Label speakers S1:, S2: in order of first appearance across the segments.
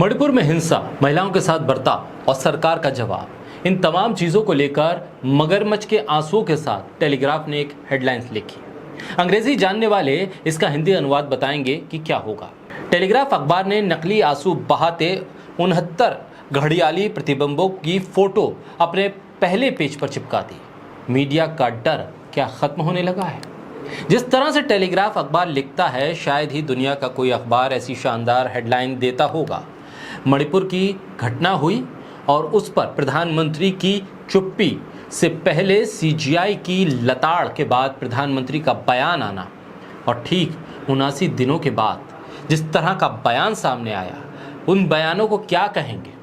S1: मणिपुर में हिंसा, महिलाओं के साथ बर्ताव और सरकार का जवाब, इन तमाम चीजों को लेकर मगरमच्छ के आंसुओं के साथ टेलीग्राफ ने एक हेडलाइंस लिखी। अंग्रेजी जानने वाले इसका हिंदी अनुवाद बताएंगे कि क्या होगा। टेलीग्राफ अखबार ने नकली आंसू बहाते 69 घड़ियाली प्रतिबिंबों की फोटो अपने पहले पेज पर चिपका दी। मीडिया का डर क्या खत्म होने लगा है? जिस तरह से टेलीग्राफ अखबार लिखता है, शायद ही दुनिया का कोई अखबार ऐसी शानदार हेडलाइन देता होगा। मणिपुर की घटना हुई और उस पर प्रधानमंत्री की चुप्पी से पहले सीजीआई की लताड़ के बाद प्रधानमंत्री का बयान आना, और ठीक 79 दिनों के बाद जिस तरह का बयान सामने आया, उन बयानों को क्या कहेंगे?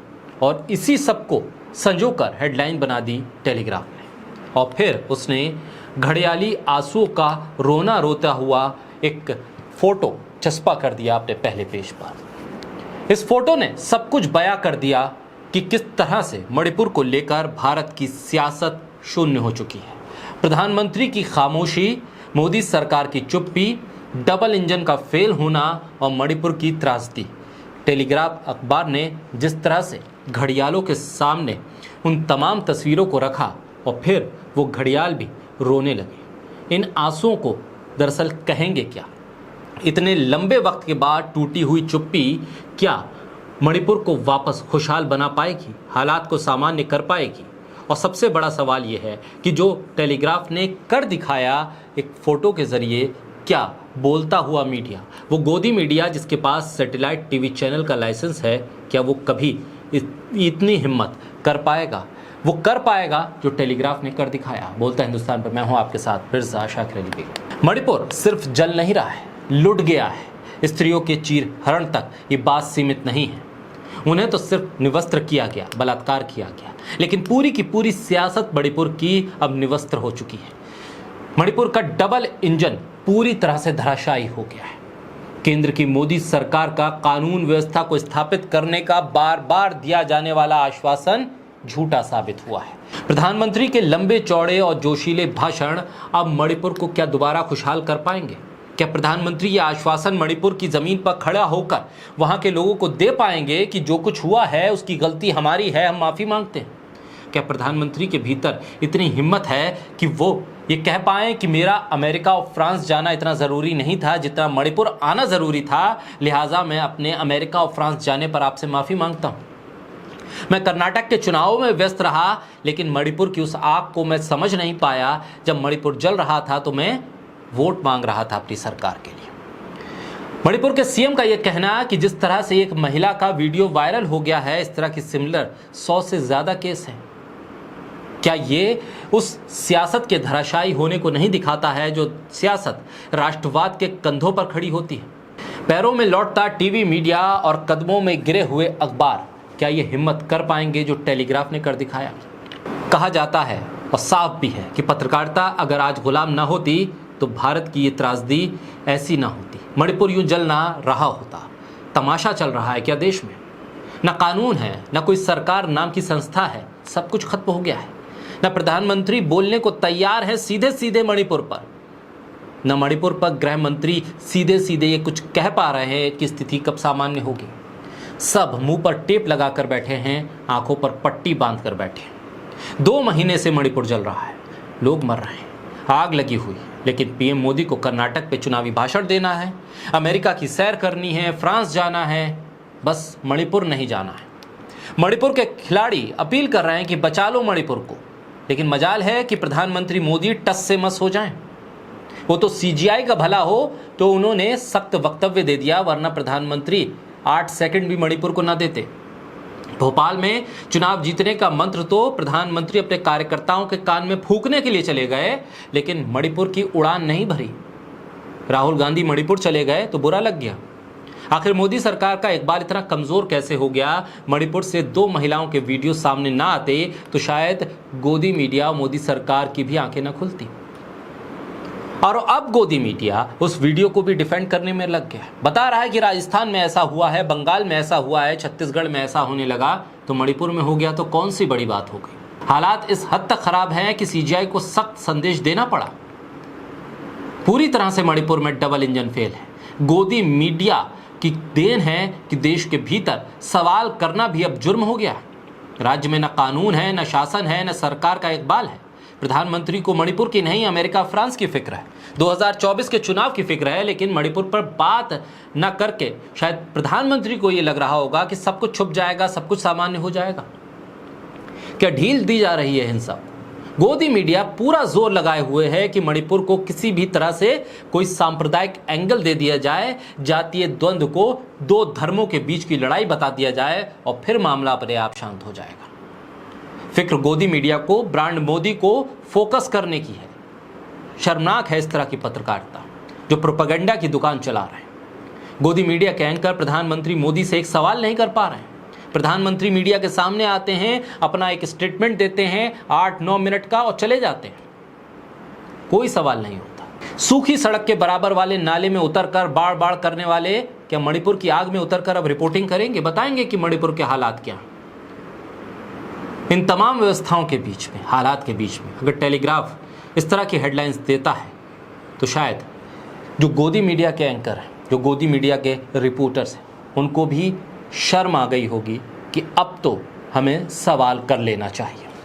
S1: और इसी सब को संजोकर हेडलाइन बना दी टेलीग्राफ ने। और फिर उसने घड़ियाली आंसुओं का रोना रोता हुआ एक फोटो चस्पा कर दिया अपने पहले पेज पर। इस फोटो ने सब कुछ बयां कर दिया कि किस तरह से मणिपुर को लेकर भारत की सियासत शून्य हो चुकी है। प्रधानमंत्री की खामोशी, मोदी सरकार की चुप्पी, डबल इंजन का फेल होना और मणिपुर की त्रासदी। टेलीग्राफ अखबार ने जिस तरह से घड़ियालों के सामने उन तमाम तस्वीरों को रखा और फिर वो घड़ियाल भी रोने लगे। इन आंसुओं को दरअसल कहेंगे क्या? इतने लंबे वक्त के बाद टूटी हुई चुप्पी क्या मणिपुर को वापस खुशहाल बना पाएगी, हालात को सामान्य कर पाएगी? और सबसे बड़ा सवाल यह है कि जो टेलीग्राफ ने कर दिखाया एक फोटो के जरिए, क्या बोलता हुआ मीडिया, वो गोदी मीडिया जिसके पास सैटेलाइट टीवी चैनल का लाइसेंस है, क्या वो कभी इतनी हिम्मत कर पाएगा? वो कर पाएगा जो टेलीग्राफ ने कर दिखाया। बोलता हिंदुस्तान पर मैं हूं आपके साथ फिर शाकिर अली बेग। मणिपुर सिर्फ जल नहीं रहा है, लुट गया है। स्त्रियों के चीर हरण तक ये बात सीमित नहीं है। उन्हें तो सिर्फ निवस्त्र किया गया, बलात्कार किया गया, लेकिन पूरी की पूरी सियासत मणिपुर की अब निवस्त्र हो चुकी है। मणिपुर का डबल इंजन पूरी तरह से धराशायी हो गया है। केंद्र की मोदी सरकार का कानून व्यवस्था को स्थापित करने का बार बार दिया जाने वाला आश्वासन झूठा साबित हुआ है। प्रधानमंत्री के लंबे चौड़े और जोशीले भाषण अब मणिपुर को क्या दोबारा खुशहाल कर पाएंगे? क्या प्रधानमंत्री ये आश्वासन मणिपुर की जमीन पर खड़ा होकर वहां के लोगों को दे पाएंगे कि जो कुछ हुआ है उसकी गलती हमारी है, हम माफी मांगते हैं? क्या प्रधानमंत्री के भीतर इतनी हिम्मत है कि वो ये कह पाए कि मेरा अमेरिका और फ्रांस जाना इतना ज़रूरी नहीं था जितना मणिपुर आना ज़रूरी था, लिहाजा मैं अपने अमेरिका और फ्रांस जाने पर आपसे माफ़ी मांगता हूँ। मैं कर्नाटक के चुनावों में व्यस्त रहा, लेकिन मणिपुर की उस आग को मैं समझ नहीं पाया। जब मणिपुर जल रहा था तो मैं वोट मांग रहा था अपनी सरकार के लिए। मणिपुर के सीएम का यह कहना कि जिस तरह से एक महिला का वीडियो वायरल हो गया है, इस तरह की सिमिलर 100 से ज़्यादा केस हैं। क्या ये उस सियासत के धराशायी होने को नहीं दिखाता है जो सियासत राष्ट्रवाद के कंधों पर खड़ी होती है? पैरों में लौटता टीवी मीडिया और कदमों में गिरे हुए अखबार क्या ये हिम्मत कर पाएंगे जो टेलीग्राफ ने कर दिखाया? कहा जाता है और साफ भी है कि पत्रकारिता अगर आज गुलाम ना होती तो भारत की ये त्रासदी ऐसी ना होती, मणिपुर यूं जल ना रहा होता। तमाशा चल रहा है क्या देश में? ना कानून है, ना कोई सरकार नाम की संस्था है, सब कुछ खत्म हो गया है। ना प्रधानमंत्री बोलने को तैयार है सीधे सीधे मणिपुर पर, ना मणिपुर पर गृह मंत्री सीधे सीधे ये कुछ कह पा रहे हैं कि स्थिति कब सामान्य होगी। सब मुंह पर टेप लगाकर बैठे हैं, आंखों पर पट्टी बांध कर बैठे हैं। 2 महीने से मणिपुर जल रहा है, लोग मर रहे हैं, आग लगी हुई, लेकिन पीएम मोदी को कर्नाटक पे चुनावी भाषण देना है, अमेरिका की सैर करनी है, फ्रांस जाना है, बस मणिपुर नहीं जाना है। मणिपुर के खिलाड़ी अपील कर रहे हैं कि बचा लो मणिपुर को, लेकिन मजाल है कि प्रधानमंत्री मोदी टस से मस हो जाएं। वो तो सीजीआई का भला हो तो उन्होंने सख्त वक्तव्य दे दिया, वरना प्रधानमंत्री 8 सेकंड भी मणिपुर को ना देते। भोपाल में चुनाव जीतने का मंत्र तो प्रधानमंत्री अपने कार्यकर्ताओं के कान में फूंकने के लिए चले गए, लेकिन मणिपुर की उड़ान नहीं भरी। राहुल गांधी मणिपुर चले गए तो बुरा लग गया। आखिर मोदी सरकार का इकबाल इतना कमजोर कैसे हो गया? मणिपुर से 2 महिलाओं के वीडियो सामने ना आते तो शायद गोदी मीडिया मोदी सरकार की भी आंखें न खुलती। और अब गोदी मीडिया उस वीडियो को भी डिफेंड करने में लग गया है। बता रहा है कि राजस्थान में ऐसा हुआ है, बंगाल में ऐसा हुआ है, छत्तीसगढ़ में ऐसा होने लगा, तो मणिपुर में हो गया तो कौन सी बड़ी बात हो गई? हालात इस हद तक खराब हैं कि सीजीआई को सख्त संदेश देना पड़ा। पूरी तरह से मणिपुर में डबल इंजन फेल है। गोदी मीडिया की देन है कि देश के भीतर सवाल करना भी अब जुर्म हो गया है। राज्य में न कानून है, न शासन है, न सरकार का इकबाल है। प्रधानमंत्री को मणिपुर की नहीं, अमेरिका फ्रांस की फिक्र है, 2024 के चुनाव की फिक्र है, लेकिन मणिपुर पर बात न करके शायद प्रधानमंत्री को यह लग रहा होगा कि सब कुछ छुप जाएगा, सब कुछ सामान्य हो जाएगा। क्या ढील दी जा रही है इन सब? गोदी मीडिया पूरा जोर लगाए हुए है कि मणिपुर को किसी भी तरह से कोई सांप्रदायिक एंगल दे दिया जाए, जातीय द्वंद्व को दो धर्मों के बीच की लड़ाई बता दिया जाए और फिर मामला अपने आप शांत हो जाएगा। फिक्र गोदी मीडिया को, ब्रांड मोदी को फोकस करने की है। शर्मनाक है इस तरह की पत्रकारिता जो प्रोपेगेंडा की दुकान चला रहे हैं। गोदी मीडिया के एंकर प्रधानमंत्री मोदी से एक सवाल नहीं कर पा रहे हैं। प्रधानमंत्री मीडिया के सामने आते हैं, अपना एक स्टेटमेंट देते हैं 8-9 मिनट का और चले जाते हैं, कोई सवाल नहीं होता। सूखी सड़क के बराबर वाले नाले में उतरकर बाढ़ बाढ़ करने वाले क्या मणिपुर की आग में उतरकर अब रिपोर्टिंग करेंगे, बताएंगे कि मणिपुर के हालात क्या हैं? इन तमाम व्यवस्थाओं के बीच में, हालात के बीच में अगर टेलीग्राफ इस तरह की हेडलाइंस देता है तो शायद जो गोदी मीडिया के एंकर हैं, जो गोदी मीडिया के रिपोर्टर्स हैं, उनको भी शर्म आ गई होगी कि अब तो हमें सवाल कर लेना चाहिए।